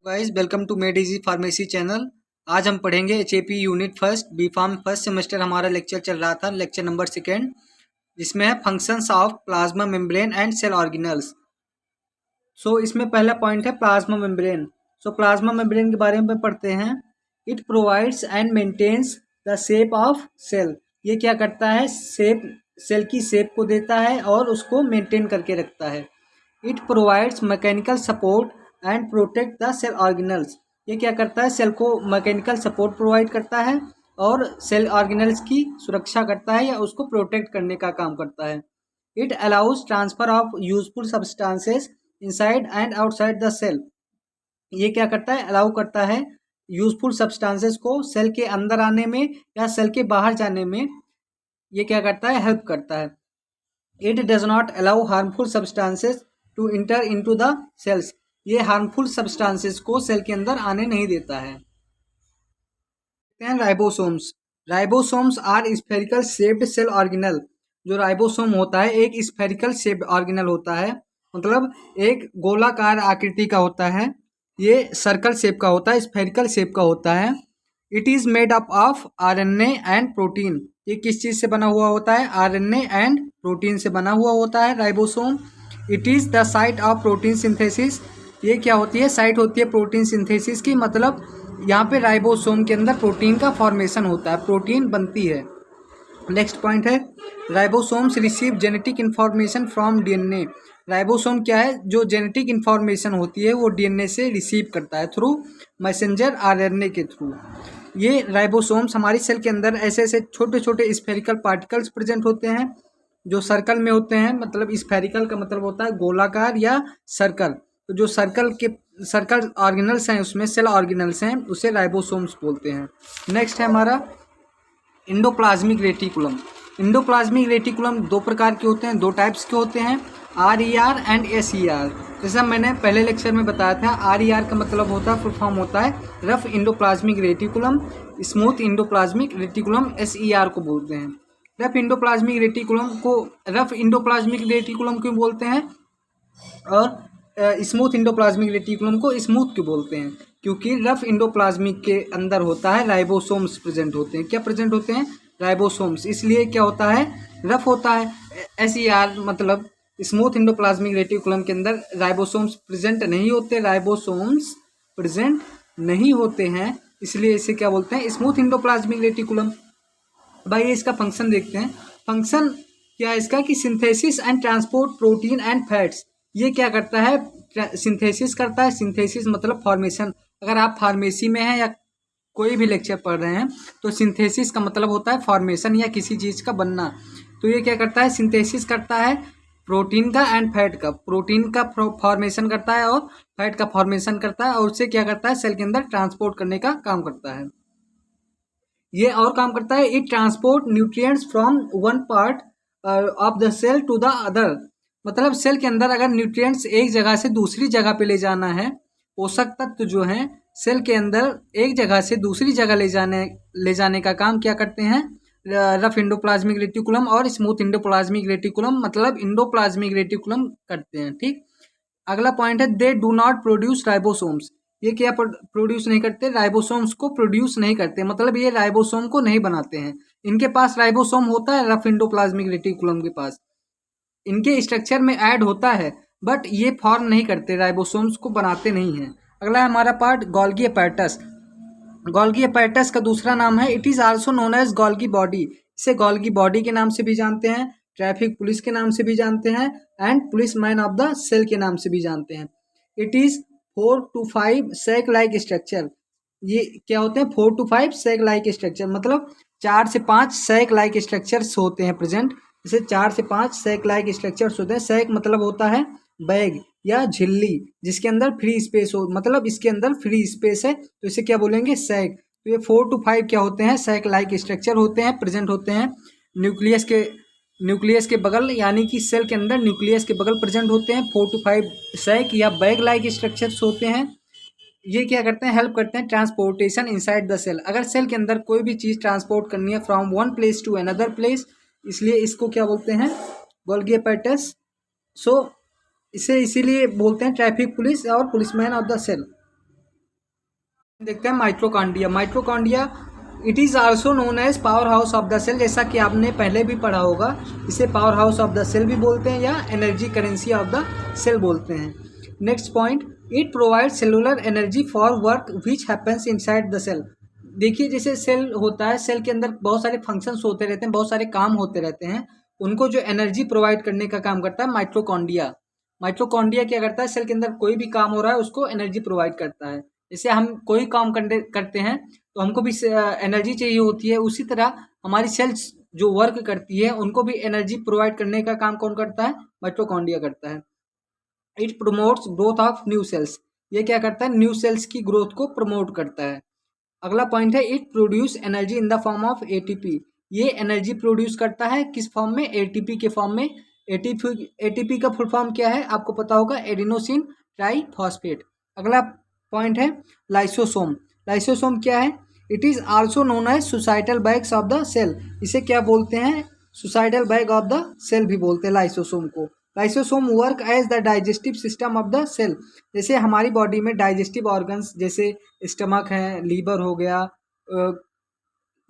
Guys welcome to Med Easy pharmacy channel. आज हम पढ़ेंगे HAP unit first B pharm first semester. हमारा lecture चल रहा था, लेक्चर नंबर सेकेंड, जिसमें है functions of plasma membrane and cell organelles. इसमें पहला पॉइंट है प्लाज्मा मेम्ब्रेन। प्लाज्मा मेम्ब्रेन के बारे में पढ़ते हैं। It provides and maintains the shape of cell. ये क्या करता है? सेल की शेप को देता है और उसको मेंटेन करके रखता है। It provides mechanical support and protect the cell organelles. ये क्या करता है? सेल को मैकेनिकल सपोर्ट प्रोवाइड करता है और सेल ऑर्गेनल्स की सुरक्षा करता है या उसको प्रोटेक्ट करने का काम करता है। It allows transfer of useful substances inside and outside the cell. ये क्या करता है? अलाउ करता है यूजफुल सब्सटेंसेस को सेल के अंदर आने में या सेल के बाहर जाने में। ये क्या करता है? हेल्प करता है। It does not allow harmful substances to enter into the cells. ये हार्मफुल सब्सटेंसेस को सेल के अंदर आने नहीं देता है। Ribosomes. Ribosomes are spherical shaped cell organelle. जो राइबोसोम होता है एक स्फेरिकल शेप्ड ऑर्गेनल होता है, मतलब एक गोलाकार आकृति का होता है। ये सर्कल शेप का होता है, स्फेरिकल शेप का होता है। It is made up of RNA and protein. ये किस चीज़ से बना हुआ होता है? आरएनए एंड प्रोटीन से बना हुआ होता है ribosome. It is the site of protein synthesis. ये क्या होती है? साइट होती है प्रोटीन सिंथेसिस की, मतलब यहाँ पे राइबोसोम के अंदर प्रोटीन का फॉर्मेशन होता है, प्रोटीन बनती है। नेक्स्ट पॉइंट है ribosomes receive genetic information from DNA. Ribosome क्या है? जो जेनेटिक इन्फॉर्मेशन होती है वो डीएनए से रिसीव करता है थ्रू मैसेंजर आरएनए के थ्रू। ये राइबोसोम्स हमारी सेल के अंदर ऐसे ऐसे छोटे छोटे स्फेरिकल पार्टिकल्स प्रेजेंट होते हैं जो सर्कल में होते हैं। मतलब स्फेरिकल का मतलब होता है गोलाकार या सर्कल। तो जो सर्कल ऑर्गेनल्स हैं उसमें सेल ऑर्गेनल्स हैं, उसे राइबोसोम्स बोलते हैं। नेक्स्ट है हमारा इंडोप्लाज्मिक रेटिकुलम। इंडोप्लाज्मिक रेटिकुलम दो प्रकार के होते हैं, दो टाइप्स के होते हैं, RER एंड SER। जैसा मैंने पहले लेक्चर में बताया था, RER का मतलब होता है, फुल फॉर्म होता है rough endoplasmic reticulum. Smooth endoplasmic reticulum SER को बोलते हैं। रफ इंडोप्लाज्मिक रेटिकुलम क्यों बोलते हैं और स्मूथ इंडोप्लाज्मिक रेटिकुलम को स्मूथ क्यों बोलते हैं? क्योंकि रफ इंडोप्लाज्मिक के अंदर होता है राइबोसोम्स प्रेजेंट होते हैं। क्या प्रेजेंट होते हैं? राइबोसोम्स। इसलिए क्या होता है? रफ होता है। SER मतलब स्मूथ इंडोप्लाज्मिक रेटिकुलम के अंदर राइबोसोम्स प्रेजेंट नहीं होते, राइबोसोम्स प्रेजेंट नहीं होते हैं, इसलिए इसे क्या बोलते हैं? Smooth endoplasmic reticulum. भाई इसका फंक्शन देखते हैं। फंक्शन क्या है इसका? कि synthesis and transport protein and fats. ये क्या करता है? सिंथेसिस करता है। सिंथेसिस मतलब फॉर्मेशन। अगर आप फार्मेसी में हैं या कोई भी लेक्चर पढ़ रहे हैं तो सिंथेसिस का मतलब होता है फॉर्मेशन या किसी चीज़ का बनना। तो ये क्या करता है? सिंथेसिस करता है प्रोटीन का एंड फैट का। प्रोटीन का फॉर्मेशन करता है और फैट का फॉर्मेशन करता है, और उससे क्या करता है? सेल के अंदर ट्रांसपोर्ट करने का काम करता है। ये और काम करता है, it transport nutrients from one part of the cell to the other. मतलब सेल के अंदर अगर न्यूट्रिएंट्स एक जगह से दूसरी जगह पे ले जाना है, पोषक तत्व जो हैं सेल के अंदर एक जगह से दूसरी जगह ले जाने का काम क्या करते हैं? रफ इंडोप्लाज्मिक रेटिकुलम और स्मूथ इंडोप्लाज्मिक रेटिकुलम, मतलब इंडोप्लाज्मिक रेटिकुलम करते हैं। ठीक, अगला पॉइंट है they do not produce ribosomes. ये क्या प्रोड्यूस नहीं करते? राइबोसोम्स को प्रोड्यूस नहीं करते, मतलब ये राइबोसोम को नहीं बनाते हैं। इनके पास राइबोसोम होता है रफ इंडोप्लाज्मिक रेटिकुलम के पास, इनके स्ट्रक्चर में ऐड होता है, बट ये फॉर्म नहीं करते, राइबोसोम्स को बनाते नहीं हैं। अगला है हमारा part Golgi apparatus. Golgi apparatus का दूसरा नाम है, it is also known as Golgi body. इसे गोल्गी बॉडी के नाम से भी जानते हैं, ट्रैफिक पुलिस के नाम से भी जानते हैं, and policeman of the cell के नाम से भी जानते हैं। It is 4 to 5 sac like structure. ये क्या होते हैं? 4 to 5 सैक लाइक स्ट्रक्चर, मतलब 4 से 5 सैक लाइक स्ट्रक्चर्स होते हैं प्रेजेंट। जैसे 4 से 5 सैक लाइक स्ट्रक्चर्स होते हैं। सैक मतलब होता है बैग या झिल्ली जिसके अंदर फ्री स्पेस हो, मतलब इसके अंदर फ्री स्पेस है, तो इसे क्या बोलेंगे? सैक। तो ये 4 to 5 क्या होते हैं? सैक लाइक स्ट्रक्चर होते हैं, प्रेजेंट होते हैं न्यूक्लियस के बगल, यानी कि सेल के अंदर न्यूक्लियस के बगल प्रेजेंट होते हैं। 4 to 5 सैक या बैग लाइक स्ट्रक्चर्स होते हैं। ये क्या करते हैं? हेल्प करते हैं ट्रांसपोर्टेशन इनसाइड द सेल। अगर सेल के अंदर कोई भी चीज़ ट्रांसपोर्ट करनी है from one place to another place, इसलिए इसको क्या बोलते हैं? Golgi apparatus. इसे इसीलिए बोलते हैं ट्रैफिक पुलिस और पुलिसमैन ऑफ द सेल। देखते हैं mitochondria. Mitochondria it is also known as powerhouse of the cell, जैसा कि आपने पहले भी पढ़ा होगा। इसे powerhouse of the cell भी बोलते हैं या energy currency of the cell बोलते हैं। Next point, it provide cellular energy for work which happens inside the cell. देखिए जैसे सेल होता है, सेल के अंदर बहुत सारे फंक्शंस होते रहते हैं, बहुत सारे काम होते रहते हैं, उनको जो एनर्जी प्रोवाइड करने का काम करता है माइटोकॉन्ड्रिया। माइटोकॉन्ड्रिया क्या करता है, सेल के अंदर कोई भी काम हो रहा है उसको एनर्जी प्रोवाइड करता है। जैसे हम कोई काम करते हैं तो हमको भी एनर्जी चाहिए होती है, उसी तरह हमारी सेल्स जो वर्क करती है उनको भी एनर्जी प्रोवाइड करने का काम कौन करता है, माइटोकॉन्ड्रिया करता है। It promotes growth of new sales, ये क्या करता है, न्यू सेल्स की ग्रोथ को प्रमोट करता है। अगला पॉइंट है, it produce energy in the form of ATP, ये एनर्जी प्रोड्यूस करता है किस फॉर्म में, एटीपी के फॉर्म में। एटीपी का फुल फॉर्म क्या है आपको पता होगा, एडिनोसिन ट्राईफॉस्फेट। अगला पॉइंट है लाइसोसोम। लाइसोसोम क्या है, it is also known as suicidal bags of the cell, इसे क्या बोलते हैं, suicidal bag of the cell भी बोलते हैं लाइसोसोम को। Lysosome work as the digestive system of the cell, जैसे हमारी बॉडी में डाइजेस्टिव ऑर्गन्स जैसे स्टमक है, लीवर हो गया,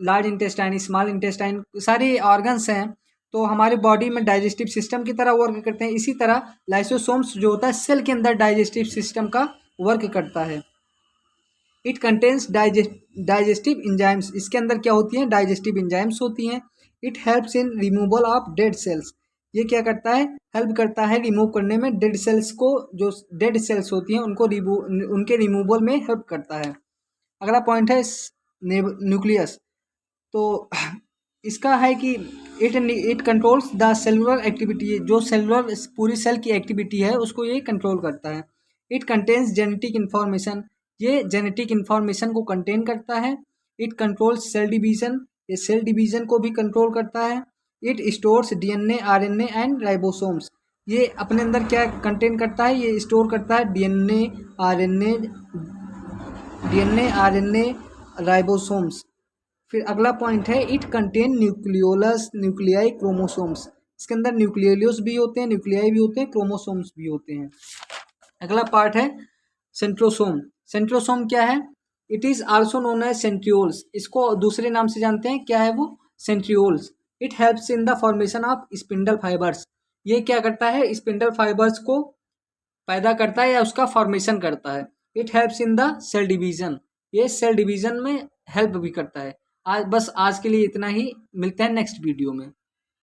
लार्ज इंटेस्टाइन, स्मॉल इंटेस्टाइन, सारे ऑर्गन्स हैं, तो हमारे बॉडी में डाइजेस्टिव सिस्टम की तरह वर्क करते हैं। इसी तरह लाइसोसोम्स जो होता है सेल के अंदर डाइजेस्टिव सिस्टम का वर्क करता है। इट कंटेन्स डाइजेस्टिव इंजाइम्स, इसके अंदर क्या होती हैं, डाइजेस्टिव इंजाइम्स होती हैं। It helps in removal of dead cells, ये क्या करता है, हेल्प करता है रिमूव करने में डेड सेल्स को, जो डेड सेल्स होती हैं उनको उनके रिमूवल में हेल्प करता है। अगला पॉइंट है न्यूक्लियस, तो इसका है कि it controls the cellular activity, जो सेलुलर पूरी सेल की एक्टिविटी है उसको ये कंट्रोल करता है। इट कंटेन्स जेनेटिक इन्फॉर्मेशन, ये जेनेटिक इन्फॉर्मेशन को कंटेन करता है। इट कंट्रोल्स सेल डिवीजन, ये सेल डिवीजन को भी कंट्रोल करता है। It stores DNA, RNA and ribosomes, ये अपने अंदर क्या कंटेन करता है, ये स्टोर करता है डीएनए, आरएनए, राइबोसोम्स। फिर अगला पॉइंट है, it contain nucleolus, nuclei, chromosomes, इसके अंदर न्यूक्लियोलस भी होते हैं, न्यूक्लियाई भी होते हैं, क्रोमोसोम्स भी होते हैं। अगला पार्ट है सेंट्रोसोम। सेंट्रोसोम क्या है, it is also known as centrioles, इसको दूसरे नाम से जानते हैं, क्या है वो, centrioles. It helps in the formation of spindle fibres, ये क्या करता है, स्पिंडल फाइबर्स को पैदा करता है या उसका फॉर्मेशन करता है। It helps in the cell division, ये सेल डिवीजन में हेल्प भी करता है। आज के लिए इतना ही, मिलते हैं नेक्स्ट वीडियो में।